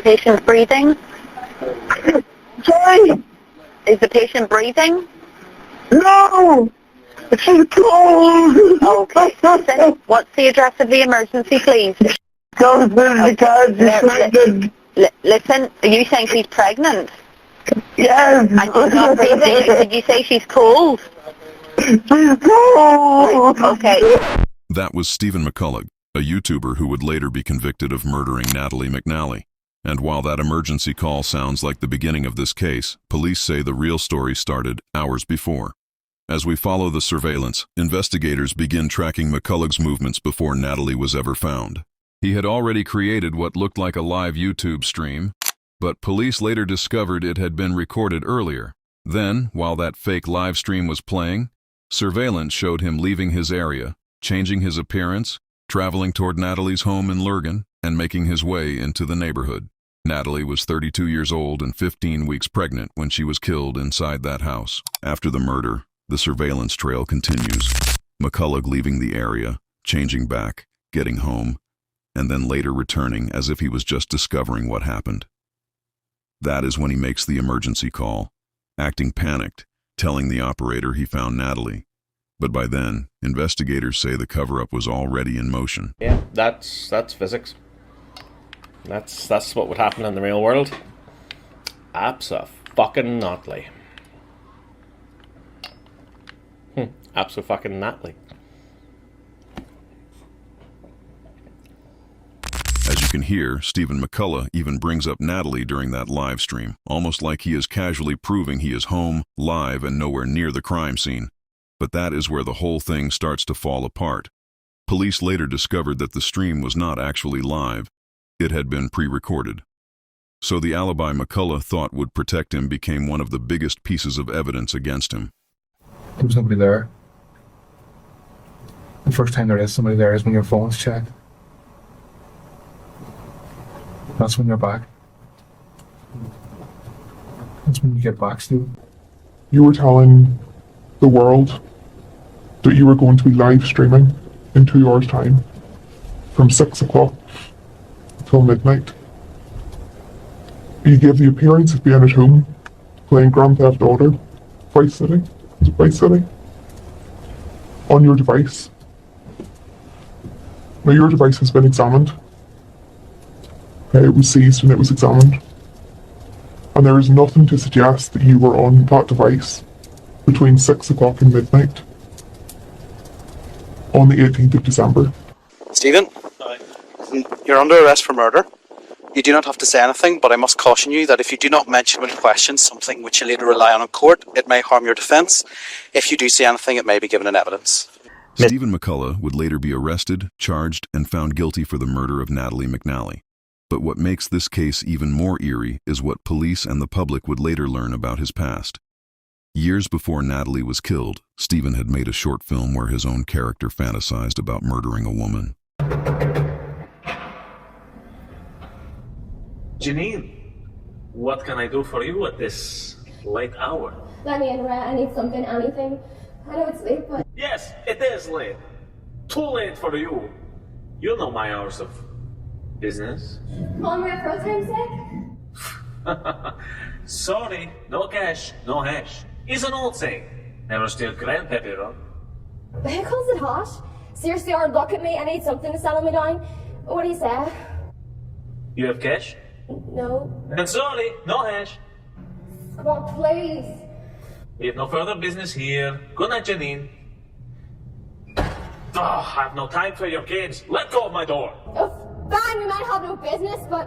patient breathing? Sorry? Is the patient breathing? No! She's cold! Okay. Listen, what's the address of the emergency, please? Don't put because she's pregnant. Listen, are you saying she's pregnant? Yes! And she's not breathing? Did you say she's cold? She's cold! Okay. That was Stephen McCullagh, a YouTuber who would later be convicted of murdering Natalie McNally. And while that emergency call sounds like the beginning of this case, police say the real story started hours before. As we follow the surveillance, investigators begin tracking McCullagh's movements before Natalie was ever found. He had already created what looked like a live YouTube stream, but police later discovered it had been recorded earlier. Then, while that fake live stream was playing, surveillance showed him leaving his area, changing his appearance, traveling toward Natalie's home in Lurgan, and making his way into the neighborhood. Natalie was 32 years old and 15 weeks pregnant when she was killed inside that house. After the murder, the surveillance trail continues. McCullagh leaving the area, changing back, getting home, and then later returning as if he was just discovering what happened. That is when he makes the emergency call, acting panicked, telling the operator he found Natalie. But by then, investigators say the cover-up was already in motion. Yeah, that's physics. That's what would happen in the real world. Abso-fucking-nately. Abso-fucking-nately. As you can hear, Stephen McCullagh even brings up Natalie during that live stream, almost like he is casually proving he is home, live, and nowhere near the crime scene. But that is where the whole thing starts to fall apart. Police later discovered that the stream was not actually live. It had been pre-recorded. So the alibi McCullagh thought would protect him became one of the biggest pieces of evidence against him. There was nobody there. The first time there is somebody there is when your phone's checked. That's when you're back. That's when you get back, Steve. You were telling the world that you were going to be live streaming in 2 hours' time from 6 o'clock till midnight. You gave the appearance of being at home playing Grand Theft Auto, Vice City, is it Vice City? On your device. Now your device has been examined. It was seized and it was examined. And there is nothing to suggest that you were on that device between 6 o'clock and midnight on the 18th of December. Stephen, you're under arrest for murder. You do not have to say anything, but I must caution you that if you do not mention when questioned something which you later rely on in court, it may harm your defence. If you do say anything, it may be given in evidence. Stephen McCullagh would later be arrested, charged, and found guilty for the murder of Natalie McNally. But what makes this case even more eerie is what police and the public would later learn about his past. Years before Natalie was killed, Stephen had made a short film where his own character fantasized about murdering a woman. Janine, what can I do for you at this late hour? Let me in, Rat. I need something, anything. I know it's late, but... Yes, it is late. Too late for you. You know my hours of business. Calling Rat for time's sake? Sorry, no cash, no hash. Is an old saying. Never steal grand pepper. The heck calls it hot? Seriously, or look at me. I need something to settle me down. What do you say? You have cash? No. And sorry, no hash. Come on, please. We have no further business here. Good night, Janine. Oh, I have no time for your games. Let go of my door. Oh, fine, we might have no business, but...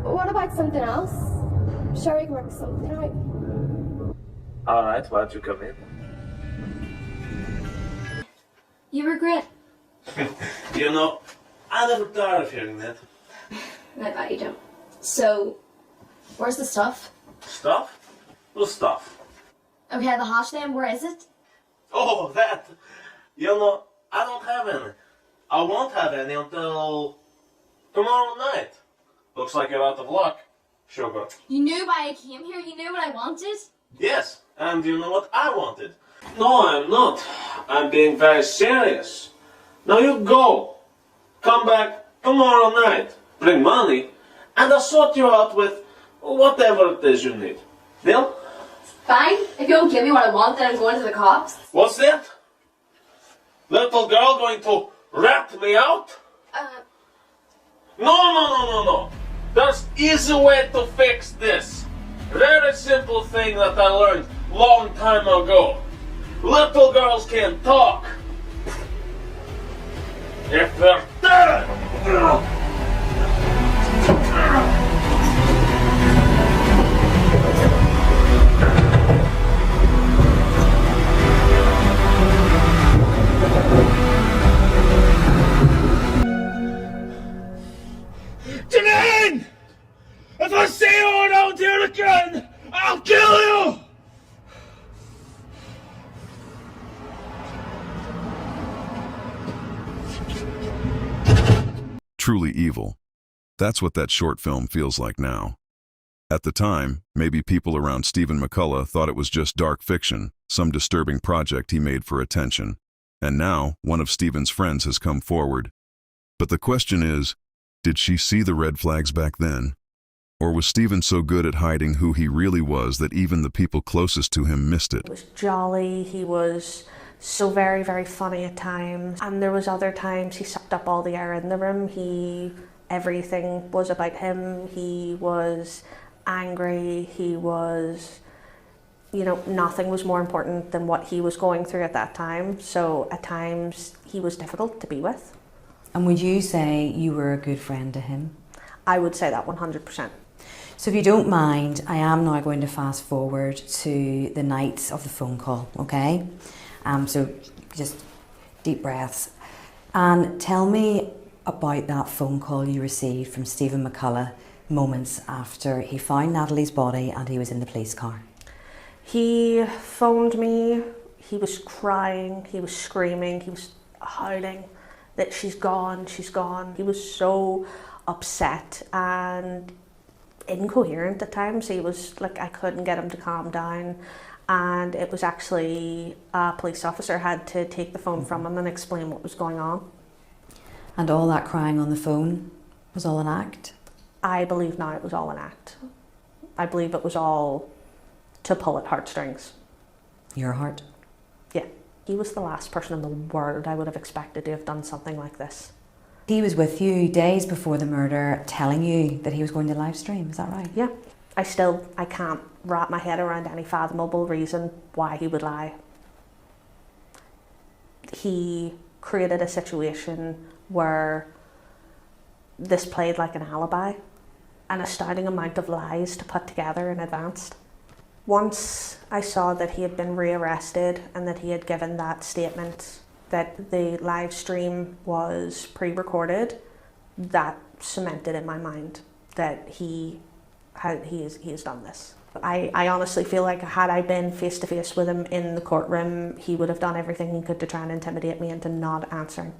What about something else? Sure, we can work something out. Alright, why don't you come in? You regret? You know, I never tired of hearing that. I bet you don't. So, where's the stuff? Stuff? What stuff? Okay, the hash then, where is it? Oh, that! You know, I don't have any. I won't have any until tomorrow night. Looks like you're out of luck, sugar. You knew why I came here? You knew what I wanted? Yes, and you know what I wanted? No, I'm not. I'm being very serious. Now you go. Come back tomorrow night. Bring money, and I'll sort you out with whatever it is you need. Deal? Fine. If you don't give me what I want, then I'm going to the cops. What's that? Little girl going to rat me out? No. There's easy way to fix this. Very simple thing that I learned long time ago. Little girls can talk. If they're dead. Janine! If I see you around here again, I'll kill you! Truly evil. That's what that short film feels like now. At the time, maybe people around Stephen McCullagh thought it was just dark fiction, some disturbing project he made for attention. And now, one of Stephen's friends has come forward. But the question is, did she see the red flags back then? Or was Stephen so good at hiding who he really was that even the people closest to him missed it? He was jolly, he was so very, very funny at times. And there was other times he sucked up all the air in the room. Everything was about him. He was angry, he was, nothing was more important than what he was going through at that time. So at times he was difficult to be with. And would you say you were a good friend to him? I would say that 100%. So if you don't mind, I am now going to fast forward to the night of the phone call, okay? So just deep breaths. And tell me about that phone call you received from Stephen McCullagh moments after he found Natalie's body and he was in the police car. He phoned me, he was crying, he was screaming, he was howling that she's gone, she's gone. He was so upset and incoherent at times. He was like, I couldn't get him to calm down. And it was actually a police officer had to take the phone from him and explain what was going on. And all that crying on the phone was all an act? I believe now it was all an act. I believe it was all to pull at heartstrings. Your heart? Yeah. He was the last person in the world I would have expected to have done something like this. He was with you days before the murder telling you that he was going to live stream, is that right? Yeah. I can't wrap my head around any fathomable reason why he would lie. He created a situation where this played like an alibi, an astounding amount of lies to put together in advance. Once I saw that he had been rearrested and that he had given that statement that the live stream was pre-recorded, that cemented in my mind that he has done this. I honestly feel like had I been face to face with him in the courtroom, he would have done everything he could to try and intimidate me into not answering.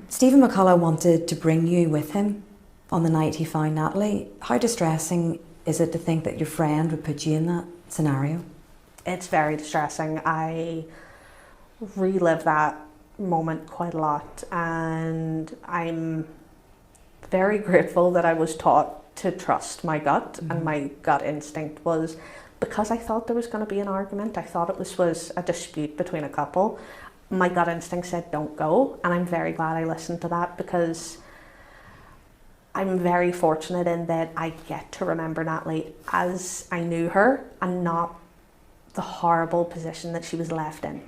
Stephen McCullagh wanted to bring you with him on the night he found Natalie. How distressing is it to think that your friend would put you in that scenario? It's very distressing. I relive that moment quite a lot, and I'm very grateful that I was taught to trust my gut, and my gut instinct was, because I thought there was going to be an argument, I thought it was a dispute between a couple, my gut instinct said don't go, and I'm very glad I listened to that, because I'm very fortunate in that I get to remember Natalie as I knew her and not the horrible position that she was left in.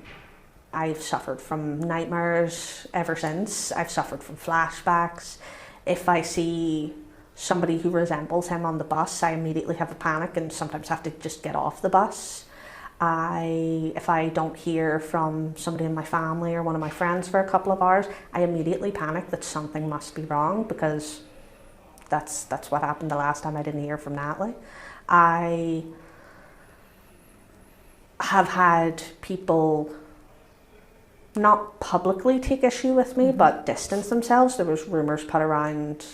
I've suffered from nightmares ever since. I've suffered from flashbacks. If I see somebody who resembles him on the bus, I immediately have a panic and sometimes have to just get off the bus. If I don't hear from somebody in my family or one of my friends for a couple of hours, I immediately panic that something must be wrong, because that's what happened the last time I didn't hear from Natalie. I have had people not publicly take issue with me, but distance themselves. There was rumours put around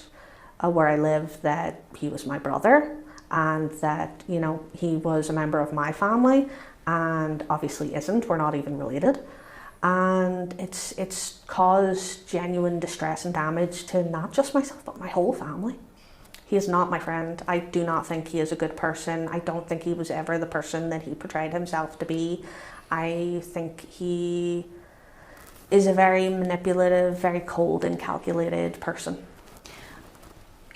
where I live that he was my brother and that, you know, he was a member of my family, and obviously isn't. We're not even related. And it's caused genuine distress and damage to not just myself, but my whole family. He is not my friend. I do not think he is a good person. I don't think he was ever the person that he portrayed himself to be. I think he is a very manipulative, very cold and calculated person.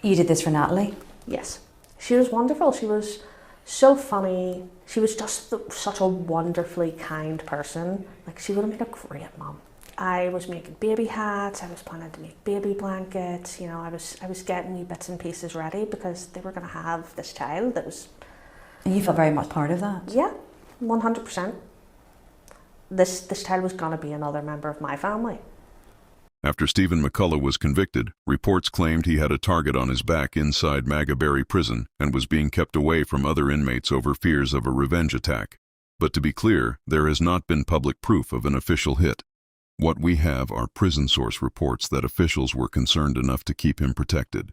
You did this for Natalie? Yes. She was wonderful. She was so funny. She was just such a wonderfully kind person. Like, she would have made a great mum. I was making baby hats, I was planning to make baby blankets, you know, I was getting wee bits and pieces ready because they were going to have this child that was... And you felt very much part of that? Yeah, 100%. This child was going to be another member of my family. After Stephen McCullagh was convicted, reports claimed he had a target on his back inside Magaberry Prison and was being kept away from other inmates over fears of a revenge attack. But to be clear, there has not been public proof of an official hit. What we have are prison source reports that officials were concerned enough to keep him protected.